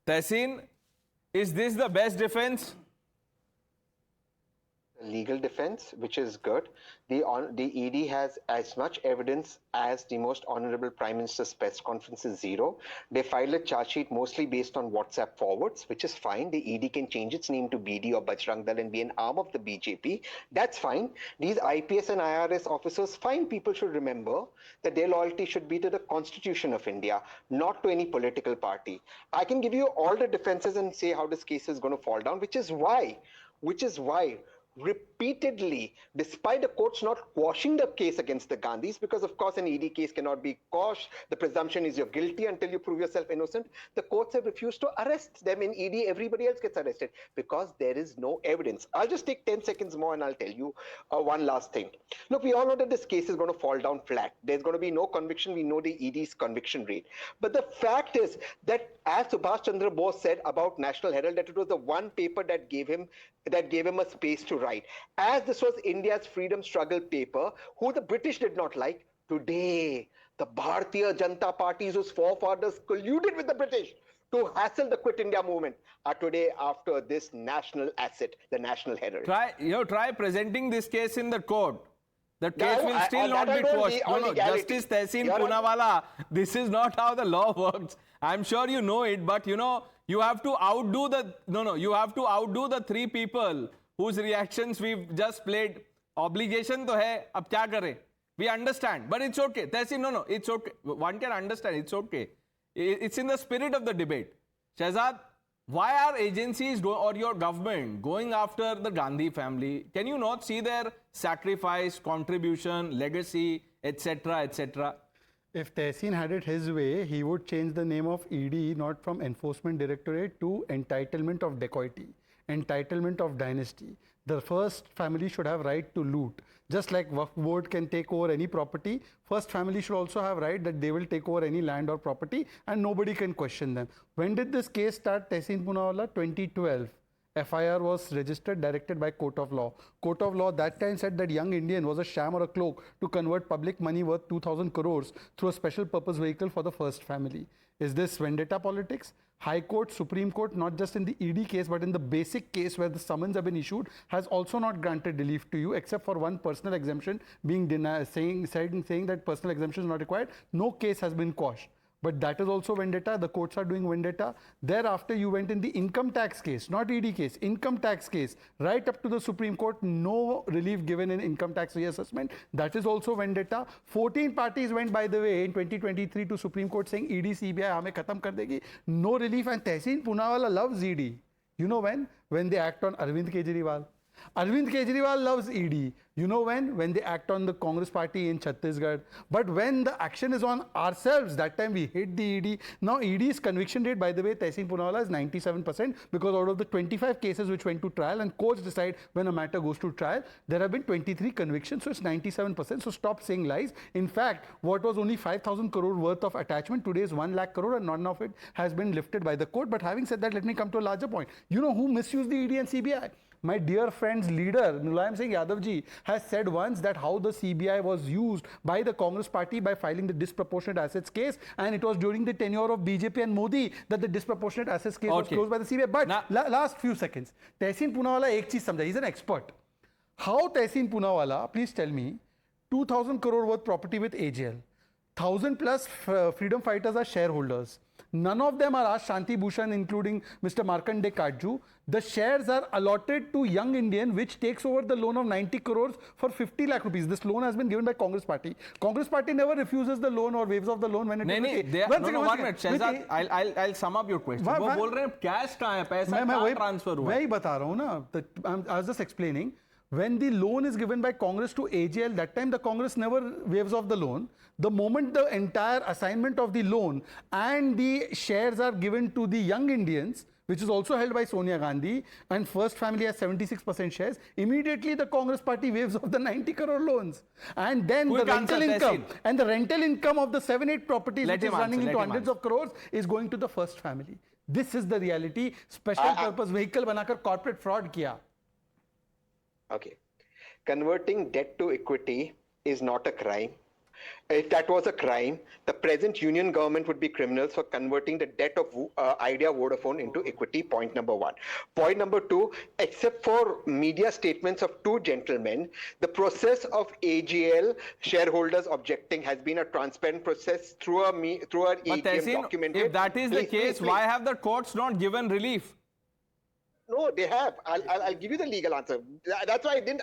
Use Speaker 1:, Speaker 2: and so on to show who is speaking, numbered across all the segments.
Speaker 1: Tehseen, is this the best defense?
Speaker 2: Legal defense, which is good. The ED has as much evidence as the most honorable Prime Minister's press conference is zero. They filed a charge sheet mostly based on WhatsApp forwards, which is fine. The ED can change its name to BD or Bajrang Dal and be an arm of the BJP. That's fine. These IPS and IRS officers, fine, people should remember that their loyalty should be to the Constitution of India, not to any political party. I can give you all the defenses and say how this case is going to fall down, which is why repeatedly, despite the courts not quashing the case against the Gandhis, because of course an ED case cannot be quashed, the presumption is you're guilty until you prove yourself innocent, the courts have refused to arrest them. In ED, everybody else gets arrested because there is no evidence. I'll just take 10 seconds more and I'll tell you one last thing. Look, we all know that this case is going to fall down flat. There's going to be no conviction. We know the ED's conviction rate. But the fact is that, as Subhash Chandra Bose said about National Herald, that it was the one paper that gave him a space to write. As this was India's freedom struggle paper, who the British did not like, today the Bharatiya Janata Parties, whose forefathers colluded with the British to hassle the Quit India movement, are today after this national asset, the National Herald.
Speaker 1: Try presenting this case in the court. The case will still not be quashed. No, Justice Tehseen Poonawalla, this is not how the law works. I'm sure you know it, but you have to outdo the three people whose reactions we've just played. Obligation to hai, ab kya kare? We understand, but it's okay. Tehseen, it's okay. One can understand, it's okay. It's in the spirit of the debate. Shehzad, why are agencies or your government going after the Gandhi family? Can you not see their sacrifice, contribution, legacy, etc., etc.?
Speaker 3: If Tehseen had it his way, he would change the name of ED not from Enforcement Directorate to Entitlement of Dacoity, Entitlement of Dynasty. The first family should have right to loot. Just like Waqf Board can take over any property, first family should also have right that they will take over any land or property and nobody can question them. When did this case start, Tehseen Poonawalla? 2012. FIR was registered, directed by Court of Law. Court of Law that time said that young Indian was a sham or a cloak to convert public money worth 2,000 crores through a special purpose vehicle for the first family. Is this vendetta politics? High Court, Supreme Court, not just in the ED case, but in the basic case where the summons have been issued, has also not granted relief to you, except for one personal exemption being denied, saying that personal exemption is not required. No case has been quashed. But that is also vendetta. The courts are doing vendetta. Thereafter, you went in the income tax case, not ED case, income tax case, right up to the Supreme Court. No relief given in income tax reassessment. That is also vendetta. 14 parties went, by the way, in 2023 to Supreme Court saying ED, CBI, hame khatam kar degi. No relief. And Tehseen Poonawalla loves ED. You know when? When they act on Arvind Kejriwal. Arvind Kejriwal loves ED. You know when? When they act on the Congress party in Chhattisgarh. But when the action is on ourselves, that time we hate the ED. Now ED's conviction rate, by the way, Tehseen Poonawalla, is 97%, because out of the 25 cases which went to trial, and courts decide when a matter goes to trial, there have been 23 convictions, so it's 97%. So stop saying lies. In fact, what was only 5,000 crore worth of attachment, today is 1 lakh crore, and none of it has been lifted by the court. But having said that, let me come to a larger point. You know who misused the ED and CBI? My dear friend's leader, Mulayam Singh Yadav ji, has said once that how the CBI was used by the Congress party by filing the disproportionate assets case, and it was during the tenure of BJP and Modi that the disproportionate assets case was closed by the CBI. But last few seconds, Tehseen Poonawalla ek cheez samjha, he's an expert. How Tehseen Poonawalla, please tell me, 2,000 crore worth property with AGL, 1,000 plus freedom fighters are shareholders. None of them are asked Shanti Bhushan, including Mr. Markande Katju. The shares are allotted to Young Indian, which takes over the loan of 90 crores for 50 lakh rupees. This loan has been given by Congress party. Congress party never refuses the loan or waives off the loan when it is.
Speaker 1: One minute, Shehzad, I'll sum up your question. वो बोल रहे हैं cash कहाँ है, पैसा कहाँ transfer हुआ?
Speaker 3: मैं ही बता रहा हूँ ना. I was just explaining. When the loan is given by Congress to AGL, that time the Congress never waives off the loan. The moment the entire assignment of the loan and the shares are given to the Young Indians, which is also held by Sonia Gandhi, and First Family has 76% shares, immediately the Congress party waives off the 90 crore loans. And then the rental income of the 7-8 properties which is running into hundreds of crores is going to the First Family. This is the reality. Special purpose vehicle banakar corporate fraud kiya.
Speaker 2: Okay. Converting debt to equity is not a crime. If that was a crime, the present union government would be criminals for converting the debt of Idea Vodafone into equity, point number one. Point number two, except for media statements of two gentlemen, the process of AGL shareholders objecting has been a transparent process through an
Speaker 1: But
Speaker 2: AGM
Speaker 1: Tehseen,
Speaker 2: documented.
Speaker 1: if that is the case, why have the courts not given relief?
Speaker 2: No, they have. I'll give you the legal answer. That's why I didn't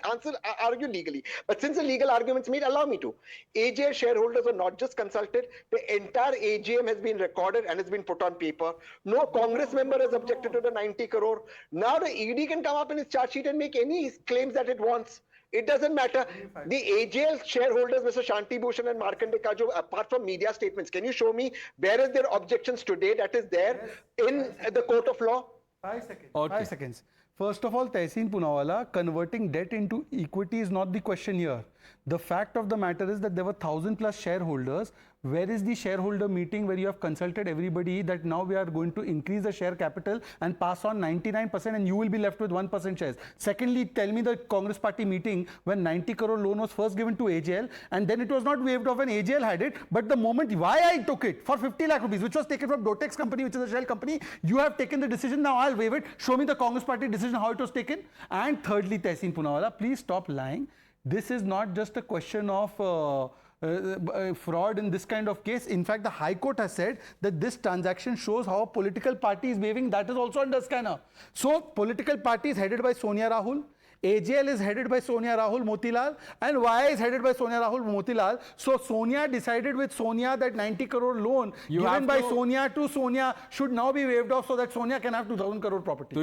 Speaker 2: argue legally. But since the legal argument's made, allow me to. AGM shareholders were not just consulted. The entire AGM has been recorded and has been put on paper. No Congress member has objected to the 90 crore. Now the ED can come up in its charge sheet and make any claims that it wants. It doesn't matter. The AGL shareholders, Mr. Shanti Bhushan and Markandeya Kajo, apart from media statements, can you show me where is their objections today that is there in the court of law?
Speaker 3: 5 seconds.
Speaker 1: Okay.
Speaker 3: 5 seconds. First of all, Tehseen Poonawalla, converting debt into equity is not the question here. The fact of the matter is that there were 1,000+ shareholders. Where is the shareholder meeting where you have consulted everybody that now we are going to increase the share capital and pass on 99% and you will be left with 1% shares? Secondly, tell me the Congress party meeting when 90 crore loan was first given to AGL and then it was not waived off when AGL had it. But the moment why I took it for 50 lakh rupees, which was taken from Dotex company, which is a shell company, you have taken the decision, now I'll waive it. Show me the Congress party decision, how it was taken. And thirdly, Tehseen Poonawalla, please stop lying. This is not just a question of fraud in this kind of case. In fact, the High Court has said that this transaction shows how a political party is behaving. That is also under scanner. So, political party is headed by Sonia Rahul. AGL is headed by Sonia Rahul Motilal and YI is headed by Sonia Rahul Motilal. So Sonia decided with Sonia that 90 crore loan given by Sonia to Sonia should now be waived off so that Sonia can have 2,000 crore property.